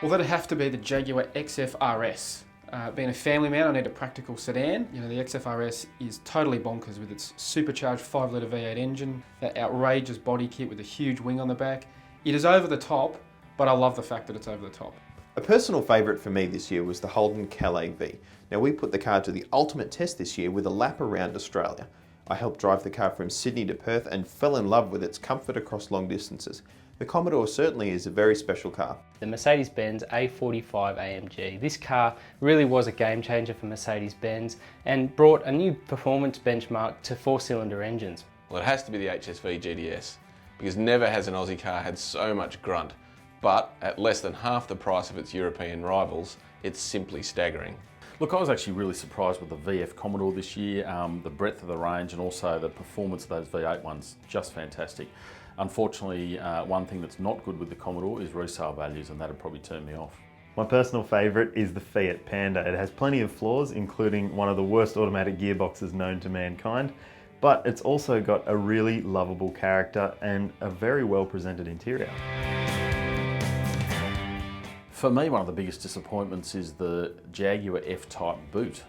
Well, that'd have to be the Jaguar XF-RS. Being a family man, I need a practical sedan. You know, the XF-RS is totally bonkers with its supercharged 5-litre V8 engine, that outrageous body kit with a huge wing on the back. It is over the top, but I love the fact that it's over the top. A personal favourite for me this year was the Holden Calais V. Now, we put the car to the ultimate test this year with a lap around Australia. I helped drive the car from Sydney to Perth and fell in love with its comfort across long distances. The Commodore certainly is a very special car. The Mercedes-Benz A45 AMG. This car really was a game changer for Mercedes-Benz and brought a new performance benchmark to 4-cylinder engines. Well, it has to be the HSV GTS, because never has an Aussie car had so much grunt, but at less than half the price of its European rivals, it's simply staggering. Look, I was actually really surprised with the VF Commodore this year, the breadth of the range and also the performance of those V8 ones, just fantastic. Unfortunately, one thing that's not good with the Commodore is resale values, and that'd probably turn me off. My personal favourite is the Fiat Panda. It has plenty of flaws, including one of the worst automatic gearboxes known to mankind, but it's also got a really lovable character and a very well presented interior. For me, one of the biggest disappointments is the Jaguar F-Type boot.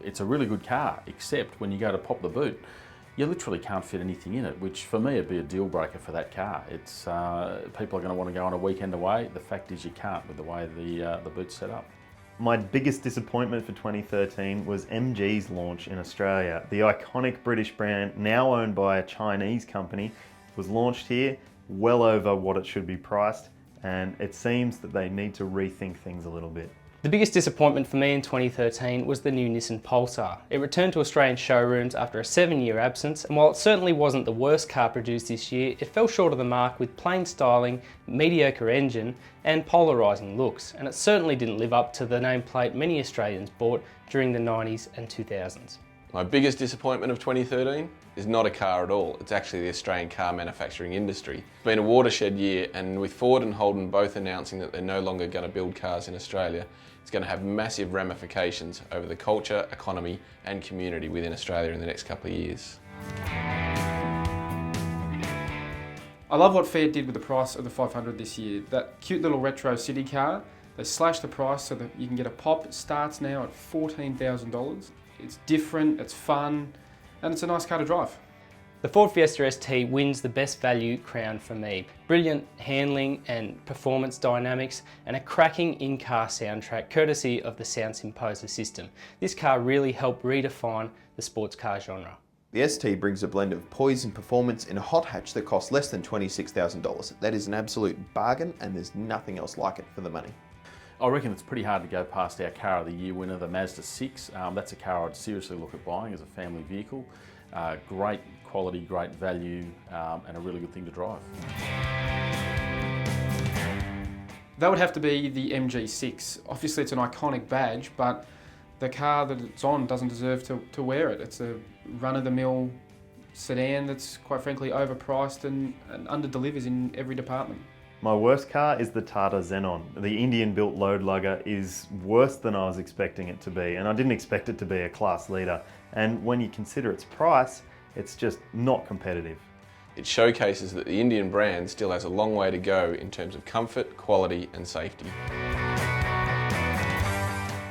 It's a really good car, except when you go to pop the boot, you literally can't fit anything in it, which for me would be a deal breaker for that car. It's people are going to want to go on a weekend away. The fact is you can't with the way the boot's set up. My biggest disappointment for 2013 was MG's launch in Australia. The iconic British brand, now owned by a Chinese company, was launched here well over what it should be priced, and it seems that they need to rethink things a little bit. The biggest disappointment for me in 2013 was the new Nissan Pulsar. It returned to Australian showrooms after a 7-year absence, and while it certainly wasn't the worst car produced this year, it fell short of the mark with plain styling, mediocre engine, and polarising looks, and it certainly didn't live up to the nameplate many Australians bought during the 90s and 2000s. My biggest disappointment of 2013 is not a car at all, it's actually the Australian car manufacturing industry. It's been a watershed year, and with Ford and Holden both announcing that they're no longer going to build cars in Australia, it's going to have massive ramifications over the culture, economy and community within Australia in the next couple of years. I love what Fiat did with the price of the 500 this year. That cute little retro city car, they slashed the price so that you can get a pop. It starts now at $14,000. It's different, it's fun, and it's a nice car to drive. The Ford Fiesta ST wins the best value crown for me. Brilliant handling and performance dynamics and a cracking in-car soundtrack courtesy of the Sound Symposer system. This car really helped redefine the sports car genre. The ST brings a blend of poise and performance in a hot hatch that costs less than $26,000. That is an absolute bargain, and there's nothing else like it for the money. I reckon it's pretty hard to go past our Car of the Year winner, the Mazda 6. That's a car I'd seriously look at buying as a family vehicle. Great quality, great value, and a really good thing to drive. That would have to be the MG6. Obviously it's an iconic badge, but the car that it's on doesn't deserve to wear it. It's a run-of-the-mill sedan that's quite frankly overpriced and under-delivers in every department. My worst car is the Tata Xenon. The Indian-built load lugger is worse than I was expecting it to be, and I didn't expect it to be a class leader. And when you consider its price, it's just not competitive. It showcases that the Indian brand still has a long way to go in terms of comfort, quality and safety.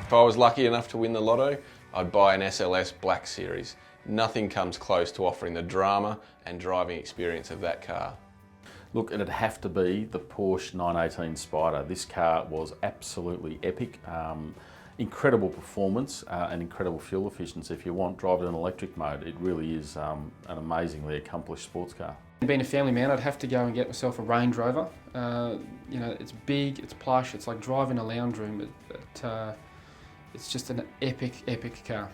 If I was lucky enough to win the lotto, I'd buy an SLS Black Series. Nothing comes close to offering the drama and driving experience of that car. Look, it'd have to be the Porsche 918 Spyder. This car was absolutely epic. Incredible performance and incredible fuel efficiency. If you want, drive it in electric mode. It really is an amazingly accomplished sports car. Being a family man, I'd have to go and get myself a Range Rover. You know, it's big, it's plush, it's like driving a lounge room. It's just an epic, epic car.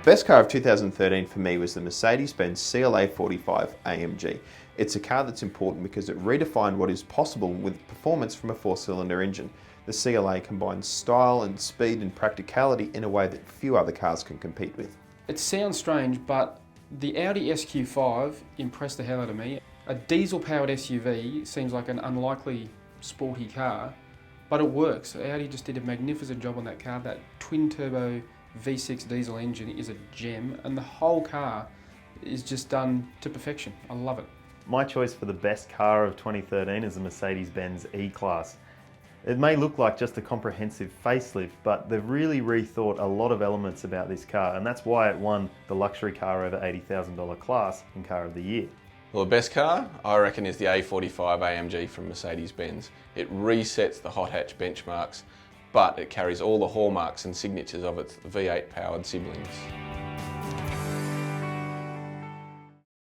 Best car of 2013 for me was the Mercedes-Benz CLA 45 AMG. It's a car that's important because it redefined what is possible with performance from a 4-cylinder engine. The CLA combines style and speed and practicality in a way that few other cars can compete with. It sounds strange, but the Audi SQ5 impressed the hell out of me. A diesel-powered SUV seems like an unlikely sporty car, but it works. Audi just did a magnificent job on that car. That twin-turbo V6 diesel engine is a gem, and the whole car is just done to perfection. I love it. My choice for the best car of 2013 is the Mercedes-Benz E-Class. It may look like just a comprehensive facelift, but they've really rethought a lot of elements about this car, and that's why it won the luxury car over $80,000 class in Car of the Year. Well, the best car, I reckon, is the A45 AMG from Mercedes-Benz. It resets the hot hatch benchmarks, but it carries all the hallmarks and signatures of its V8 powered siblings.